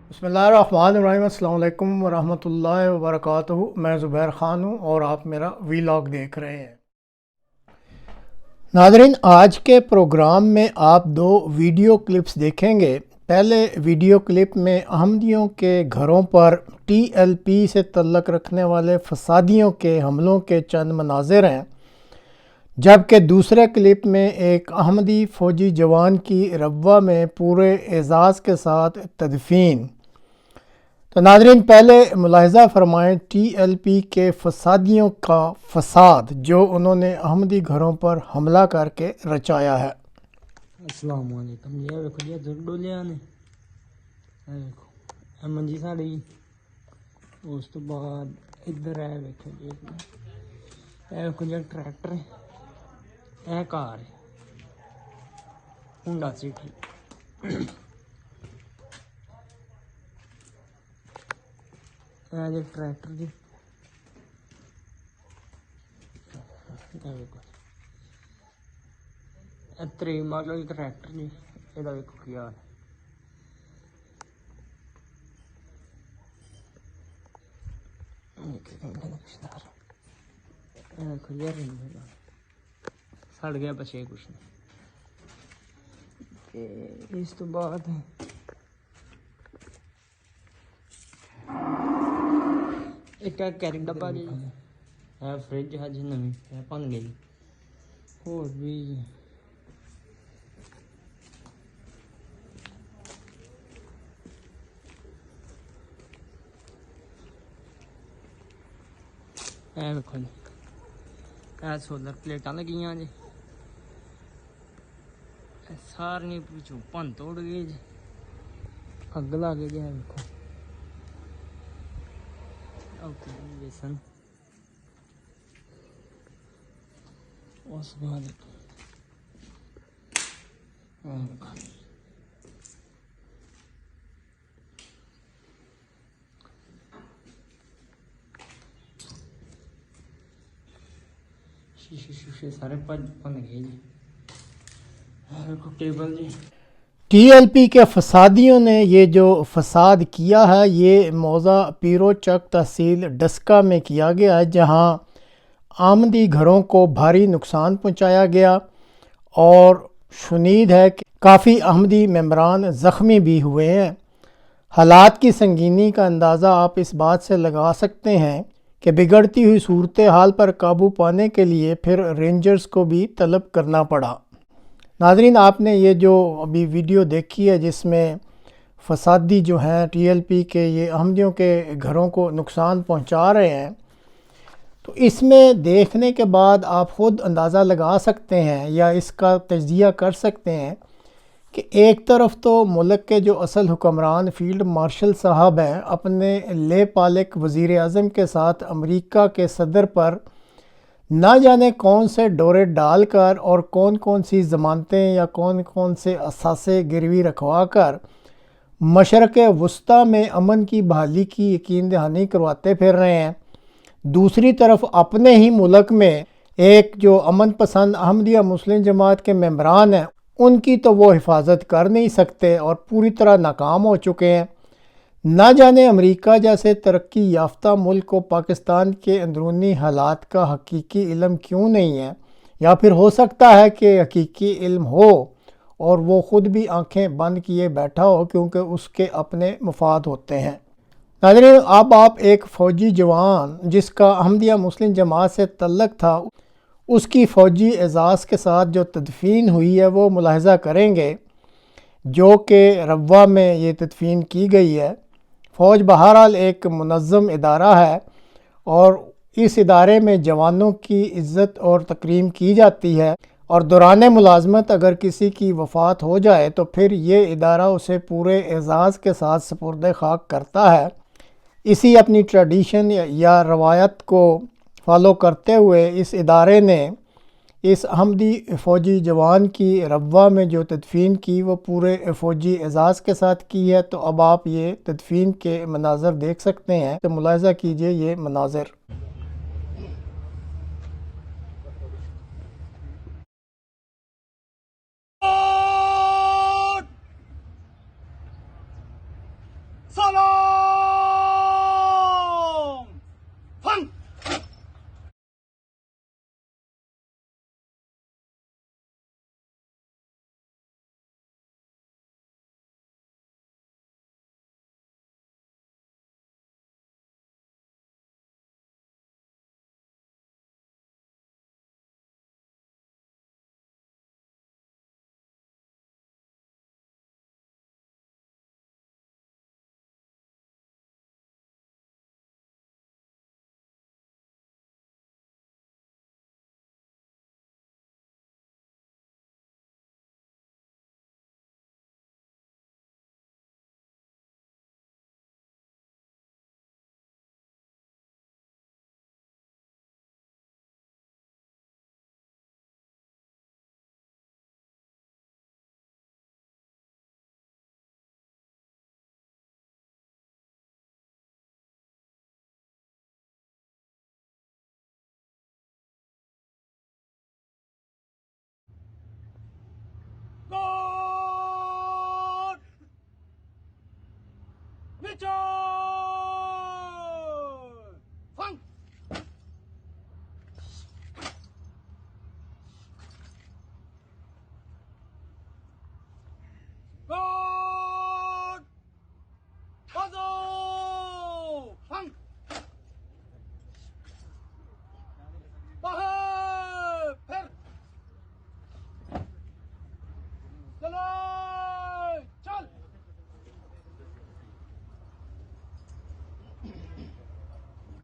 बिस्मिल्लाहिर्रहमानिर्रहीम। अस्सलाम वालेकुम वरहमतुल्लाहि वबरकातुहू। मैं ज़ुबैर ख़ान हूँ और आप मेरा वीलॉग देख रहे हैं। नाज़रीन, आज के प्रोग्राम में आप दो वीडियो क्लिप्स देखेंगे। पहले वीडियो क्लिप में अहमदियों के घरों पर टीएलपी से तल्लुक़ रखने वाले फसादियों के हमलों के चंद मनाज़िर हैं, जबकि दूसरे क्लिप में एक अहमदी फ़ौजी जवान की रब्वा में पूरे एजाज़ के साथ तदफ़ीन। तो नाज़रीन, पहले मुलाहिज़ा फरमाएँ टीएलपी के फसादियों का फसाद जो उन्होंने अहमदी घरों पर हमला करके रचाया है। अस्सलाम वालेकुम। ये देखो जी इधर डोलिया ने देखो ਇਹ ਮੰਜੀ ਸਾਡੀ ਉਸ ਤੋਂ ਬਾਅਦ ਇੱਧਰ ਹੈ ਵੇਖੋ ਜੀ ਇਹ ਵੇਖੋ ਜੀ ਟਰੈਕਟਰ ਇਹ ਕਾਰ ਹੁੰਡਾ ਸਿਟੀ ਇਹ ਜੀ ਟਰੈਕਟਰ ਜੀ ਇਹ ਵੇਖੋ ਇਹ 3 ਮਾਡਲ ਟਰੈਕਟਰ ਜੀ ਇਹਦਾ ਵੇਖੋ ਕੀ ਹਾਲ खुलिया सड़ गया बचे कुछ नहीं। इस तो बाद एक कैरी डब्बा जी है फ्रिज है जी नवी है भन गई होर भी देखो जी सोलर प्लेटा लगियां जी सारियां पिछों भन तोड़ गई जी अग ला गई जी देखो बेसन उस बाद शीशे सारे बन गए जी टेबल जी। टीएलपी के फसादियों ने ये जो फसाद किया है ये मौज़ा पीरो चक तहसील डस्का में किया गया है, जहां आमदी घरों को भारी नुकसान पहुंचाया गया और शुनीद है कि काफ़ी अहमदी मेंबरान ज़ख्मी भी हुए हैं। हालात की संगीनी का अंदाज़ा आप इस बात से लगा सकते हैं कि बिगड़ती हुई सूरत हाल पर काबू पाने के लिए फिर रेंजर्स को भी तलब करना पड़ा। नाज़रीन, आपने ये जो अभी वीडियो देखी है जिसमें फसादी जो हैं टीएलपी के ये अहमदियों के घरों को नुकसान पहुंचा रहे हैं, तो इसमें देखने के बाद आप ख़ुद अंदाज़ा लगा सकते हैं या इसका तज्ज़िया कर सकते हैं कि एक तरफ तो मुल्क के जो असल हुक्मरान फील्ड मार्शल साहब हैं अपने ले पालक वज़ीर आज़म के साथ अमेरिका के सदर पर ना जाने कौन से डोरे डालकर और कौन कौन सी ज़मानतें या कौन कौन से असासे गिरवी रखवा कर मशरक़ वस्ता में अमन की बहाली की यकीन दहानी करवाते फिर रहे हैं। दूसरी तरफ अपने ही मुल्क में एक जो अमन पसंद अहमदिया मुस्लिम जमात के मेंबरान हैं उनकी तो वो हिफाजत कर नहीं सकते और पूरी तरह नाकाम हो चुके हैं। ना जाने अमेरिका जैसे तरक्की याफ्ता मुल्क को पाकिस्तान के अंदरूनी हालात का हकीकी इल्म क्यों नहीं है, या फिर हो सकता है कि हकीकी इल्म हो और वो ख़ुद भी आंखें बंद किए बैठा हो क्योंकि उसके अपने मफाद होते हैं। नाज़रीन, अब आप एक फ़ौजी जवान जिसका अहमदिया मुस्लिम जमात से तल्लुक़ था उसकी फ़ौजी एजाज़ के साथ जो तदफ़ीन हुई है वो मुलाहिज़ा करेंगे, जो कि रब्वा में ये तदफ़ीन की गई है। फ़ौज बहरहाल एक मुनज़्ज़म इदारा है और इस इदारे में जवानों की इज़्ज़त और तकरीम की जाती है और दौरान मुलाज़मत अगर किसी की वफ़ात हो जाए तो फिर ये इदारा उसे पूरे एजाज़ के साथ सुपुर्द खाक करता है। इसी अपनी ट्रेडिशन या रवायत को फॉलो करते हुए इस इदारे ने इस अहमदी फ़ौजी जवान की रब्वा में जो तदफ़ीन की वो पूरे फ़ौजी एजाज़ के साथ की है। तो अब आप ये तदफ़ीन के मनाज़र देख सकते हैं, तो मुलाहिज़ा कीजिए ये मनाज़र।